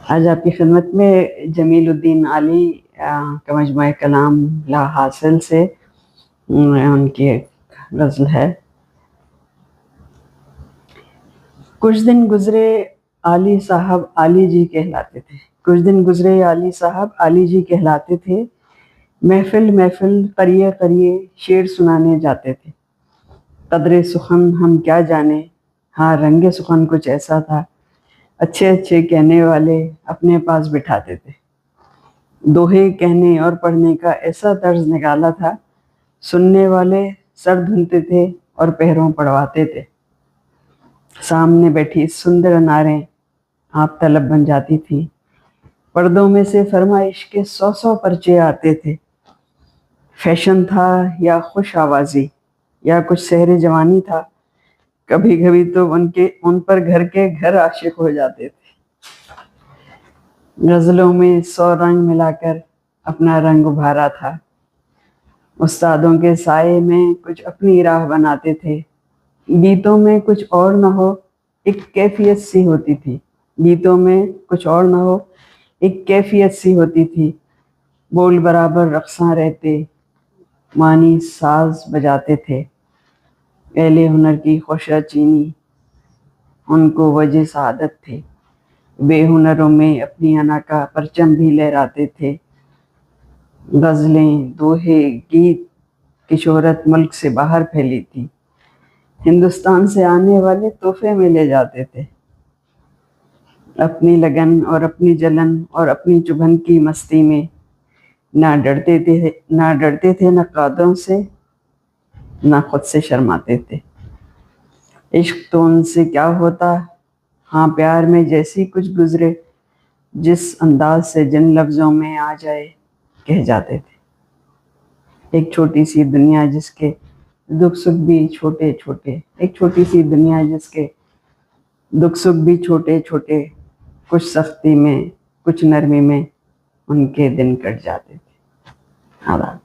آج آپ کی خدمت میں جمیل الدین علی کا مجموعہ کلام لا حاصل سے ان کی ایک غزل ہے۔ کچھ دن گزرے علی صاحب علی جی کہلاتے تھے، کچھ دن گزرے علی صاحب علی جی کہلاتے تھے، محفل محفل قریے قریے شعر سنانے جاتے تھے۔ قدر سخن ہم کیا جانے، ہاں رنگ سخن کچھ ایسا تھا، اچھے اچھے کہنے والے اپنے پاس بٹھاتے تھے۔ دوہے کہنے اور پڑھنے کا ایسا طرز نکالا تھا، سننے والے سر دھلتے تھے اور پیروں پڑواتے تھے۔ سامنے بیٹھی سندر اناریں آپ طلب بن جاتی تھی، پردوں میں سے فرمائش کے 100 پرچے آتے تھے۔ فیشن تھا یا خوش آوازی یا کچھ سحر جوانی تھا، کبھی کبھی تو ان پر گھر کے گھر عاشق ہو جاتے تھے۔ غزلوں میں 100 رنگ ملا کر اپنا رنگ ابھارا تھا، استادوں کے سائے میں کچھ اپنی راہ بناتے تھے۔ گیتوں میں کچھ اور نہ ہو ایک کیفیت سی ہوتی تھی، گیتوں میں کچھ اور نہ ہو ایک کیفیت سی ہوتی تھی، بول برابر رقصاں رہتے، معنی ساز بجاتے تھے۔ اہل ہنر کی خوشہ چینی ان کو وجہ سعادت تھے، بے ہنروں میں اپنی انا کا پرچم بھی لہراتے تھے۔ غزلیں، دوہے، گیت کی شہرت ملک سے باہر پھیلی تھی، ہندوستان سے آنے والے تحفے میں لے جاتے تھے۔ اپنی لگن اور اپنی جلن اور اپنی چبھن کی مستی میں نہ ڈرتے تھے نقادوں سے، نہ خود سے شرماتے تھے۔ عشق تو ان سے کیا ہوتا، ہاں پیار میں جیسی کچھ گزرے، جس انداز سے جن لفظوں میں آ جائے کہہ جاتے تھے۔ ایک چھوٹی سی دنیا جس کے دکھ سکھ بھی چھوٹے چھوٹے، ایک چھوٹی سی دنیا جس کے دکھ سکھ بھی چھوٹے چھوٹے، کچھ سختی میں کچھ نرمی میں ان کے دن کٹ جاتے تھے۔ آداب۔